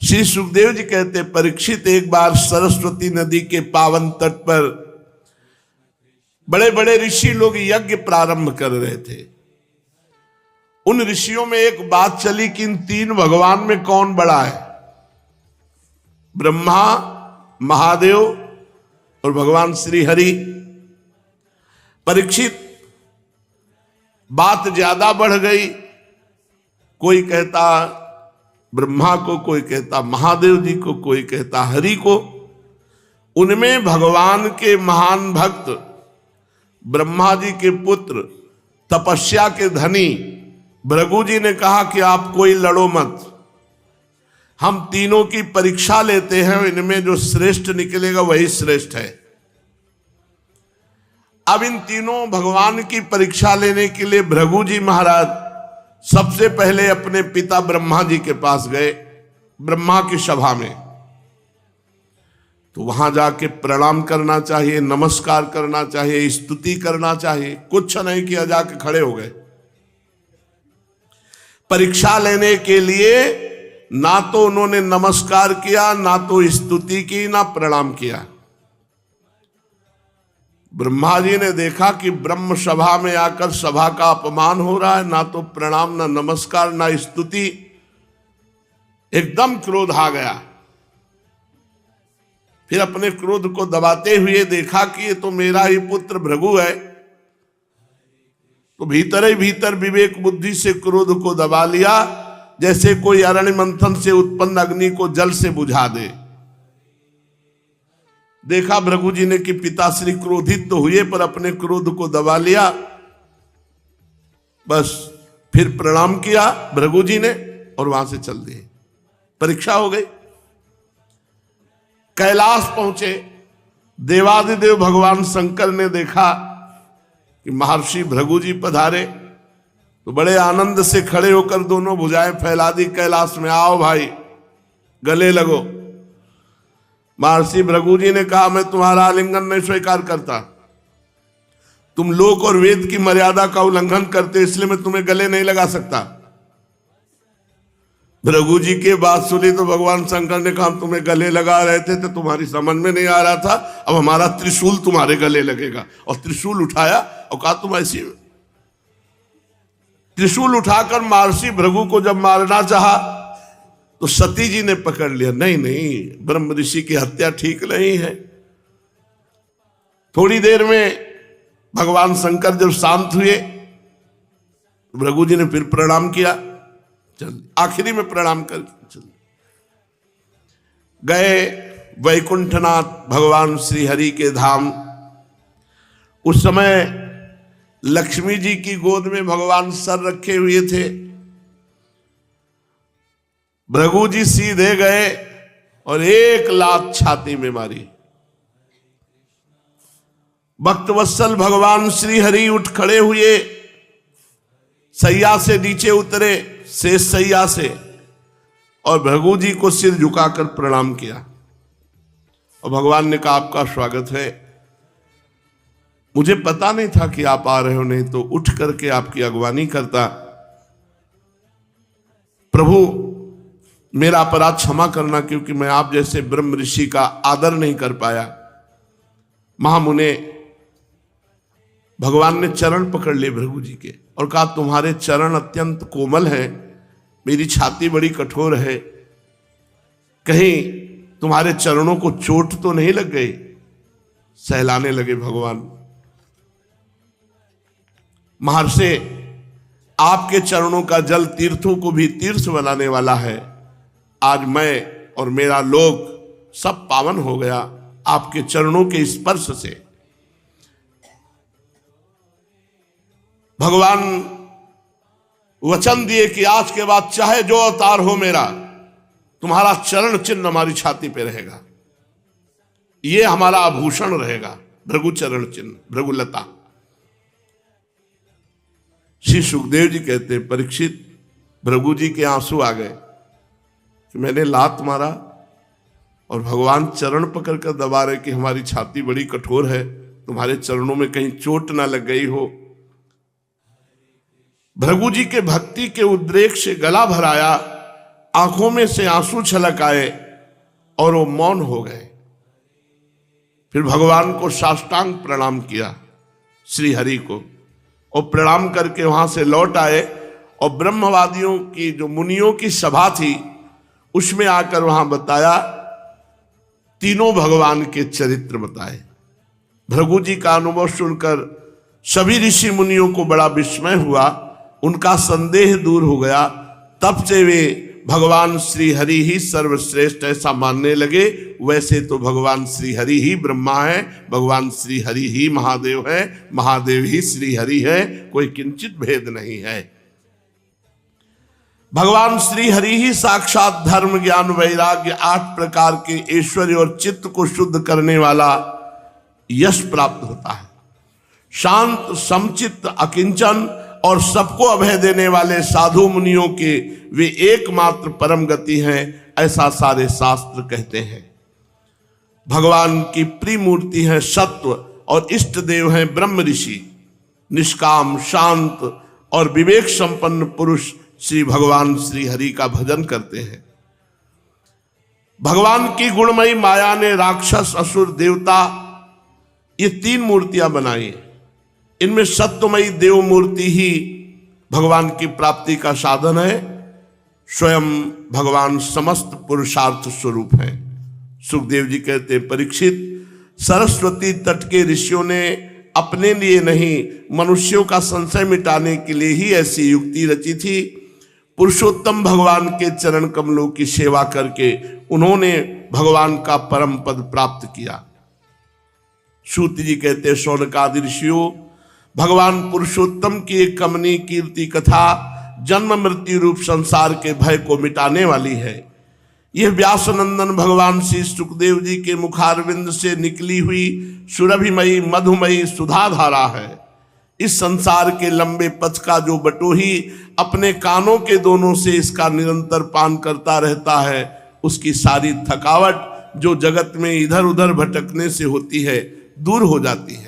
श्री सुखदेव जी कहते, परीक्षित एक बार सरस्वती नदी के पावन तट पर बड़े बड़े ऋषि लोग यज्ञ प्रारंभ कर रहे थे। उन ऋषियों में एक बात चली कि इन तीन भगवान में कौन बड़ा है, ब्रह्मा, महादेव और भगवान श्री हरि। परीक्षित, बात ज्यादा बढ़ गई। कोई कहता ब्रह्मा को, कोई कहता महादेव जी को, कोई कहता हरि को। उनमें भगवान के महान भक्त ब्रह्मा जी के पुत्र, तपस्या के धनी भृगु जी ने कहा कि आप कोई लड़ो मत, हम तीनों की परीक्षा लेते हैं, इनमें जो श्रेष्ठ निकलेगा वही श्रेष्ठ है। अब इन तीनों भगवान की परीक्षा लेने के लिए भृगु जी महाराज सबसे पहले अपने पिता ब्रह्मा जी के पास गए, ब्रह्मा की सभा में। तो वहां जाके प्रणाम करना चाहिए, नमस्कार करना चाहिए, स्तुति करना चाहिए, कुछ नहीं किया, जाके खड़े हो गए। परीक्षा लेने के लिए ना तो उन्होंने नमस्कार किया, ना तो स्तुति की, ना प्रणाम किया। ब्रह्मा जी ने देखा कि ब्रह्म सभा में आकर सभा का अपमान हो रहा है, ना तो प्रणाम, ना नमस्कार, ना स्तुति। एकदम क्रोध आ गया। फिर अपने क्रोध को दबाते हुए देखा कि ये तो मेरा ही पुत्र भृगु है। तो भीतर ही भीतर विवेक बुद्धि से क्रोध को दबा लिया, जैसे कोई अरण्य मंथन से उत्पन्न अग्नि को जल से बुझा दे। देखा भृगु जी ने कि पिताश्री क्रोधित तो हुए पर अपने क्रोध को दबा लिया। बस फिर प्रणाम किया भृगु जी ने और वहां से चल दिए। परीक्षा हो गई। कैलाश पहुंचे। देवादिदेव भगवान शंकर ने देखा कि महर्षि भृगु जी पधारे, तो बड़े आनंद से खड़े होकर दोनों भुजाएं फैला दी कैलाश में, आओ भाई गले लगो। महर्षि भृगु जी ने कहा, मैं तुम्हारा आलिंगन नहीं स्वीकार करता, तुम लोक और वेद की मर्यादा का उल्लंघन करते, इसलिए मैं तुम्हें गले नहीं लगा सकता। भृगु जी की बात सुनी तो भगवान शंकर ने कहा, हम तुम्हें गले लगा रहे थे तो तुम्हारी समझ में नहीं आ रहा था, अब हमारा त्रिशूल तुम्हारे गले लगेगा। और त्रिशूल उठाया और कहा, तुम ऐसी। त्रिशूल उठाकर महर्षि भृगु को जब मारना चाहा तो सती जी ने पकड़ लिया, नहीं नहीं, ब्रह्म ऋषि की हत्या ठीक नहीं है। थोड़ी देर में भगवान शंकर जब शांत हुए, भृगु जी ने फिर प्रणाम किया, चल आखिरी में प्रणाम कर चल गए वैकुंठनाथ भगवान श्री हरि के धाम। उस समय लक्ष्मी जी की गोद में भगवान सर रखे हुए थे। भृगु जी सीधे गए और एक लात छाती में मारी। भक्तवत्सल भगवान श्री हरि उठ खड़े हुए, सैया से नीचे उतरे, शेष सैया से, और भृगु जी को सिर झुकाकर प्रणाम किया। और भगवान ने कहा, आपका स्वागत है, मुझे पता नहीं था कि आप आ रहे हो, नहीं तो उठ करके आपकी अगवानी करता। प्रभु मेरा अपराध क्षमा करना, क्योंकि मैं आप जैसे ब्रह्म ऋषि का आदर नहीं कर पाया। महामुने भगवान ने चरण पकड़ लिए भृगु जी के और कहा, तुम्हारे चरण अत्यंत कोमल हैं, मेरी छाती बड़ी कठोर है, कहीं तुम्हारे चरणों को चोट तो नहीं लग गई। सहलाने लगे भगवान। महर्षि, आपके चरणों का जल तीर्थों को भी तीर्थ बनाने वाला है। आज मैं और मेरा लोक सब पावन हो गया आपके चरणों के स्पर्श से। भगवान वचन दिए कि आज के बाद चाहे जो अवतार हो मेरा, तुम्हारा चरण चिन्ह हमारी छाती पे रहेगा, ये हमारा आभूषण रहेगा, भृगु चरण चिन्ह, भृगुलता। श्री सुखदेव जी कहते हैं, परीक्षित, भृगु जी के आंसू आ गए कि मैंने लात मारा और भगवान चरण पकड़ कर दबा रहे कि हमारी छाती बड़ी कठोर है, तुम्हारे चरणों में कहीं चोट ना लग गई हो। भृगु जी के भक्ति के उद्रेक से गला भराया, आंखों में से आंसू छलक आए और वो मौन हो गए। फिर भगवान को साष्टांग प्रणाम किया श्री हरि को, और प्रणाम करके वहां से लौट आए और ब्रह्मवादियों की जो मुनियों की सभा थी उसमें आकर वहां बताया, तीनों भगवान के चरित्र बताए। भृगु जी का अनुभव सुनकर सभी ऋषि मुनियों को बड़ा विस्मय हुआ, उनका संदेह दूर हो गया। तब से वे भगवान श्री हरि ही सर्वश्रेष्ठ ऐसा मानने लगे। वैसे तो भगवान श्री हरि ही ब्रह्मा है, भगवान श्री हरि ही महादेव है, महादेव ही श्री हरि है, कोई किंचित भेद नहीं है। भगवान श्री हरि ही साक्षात धर्म ज्ञान वैराग्य 8 प्रकार के ऐश्वर्य और चित्त को शुद्ध करने वाला यश प्राप्त होता है। शांत समचित्त अकिंचन और सबको अभय देने वाले साधु मुनियों के वे एकमात्र परम गति हैं, ऐसा सारे शास्त्र कहते हैं। भगवान की प्रिय मूर्ति है सत्व और इष्ट देव हैं ब्रह्म ऋषि। निष्काम शांत और विवेक संपन्न पुरुष श्री भगवान श्री हरि का भजन करते हैं। भगवान की गुणमयी माया ने राक्षस असुर देवता ये 3 मूर्तियां बनाई। इनमें सत्वमयी देव मूर्ति ही भगवान की प्राप्ति का साधन है। स्वयं भगवान समस्त पुरुषार्थ स्वरूप है। सुखदेव जी कहते हैं, परीक्षित, सरस्वती तट के ऋषियों ने अपने लिए नहीं मनुष्यों का संशय मिटाने के लिए ही ऐसी युक्ति रची थी। पुरुषोत्तम भगवान के चरण कमलों की सेवा करके उन्होंने भगवान का परम पद प्राप्त किया। सूत जी कहते हैं, शौनकादि ऋषियों, भगवान पुरुषोत्तम की एक कमनीय कीर्ति कथा जन्म मृत्यु रूप संसार के भय को मिटाने वाली है। यह व्यासनंदन भगवान श्री सुखदेव जी के मुखारविंद से निकली हुई सुरभिमयी मधुमयी सुधाधारा है। इस संसार के लंबे पथ का जो बटोही अपने कानों के दोनों से इसका निरंतर पान करता रहता है, उसकी सारी थकावट जो जगत में इधर उधर भटकने से होती है दूर हो जाती है।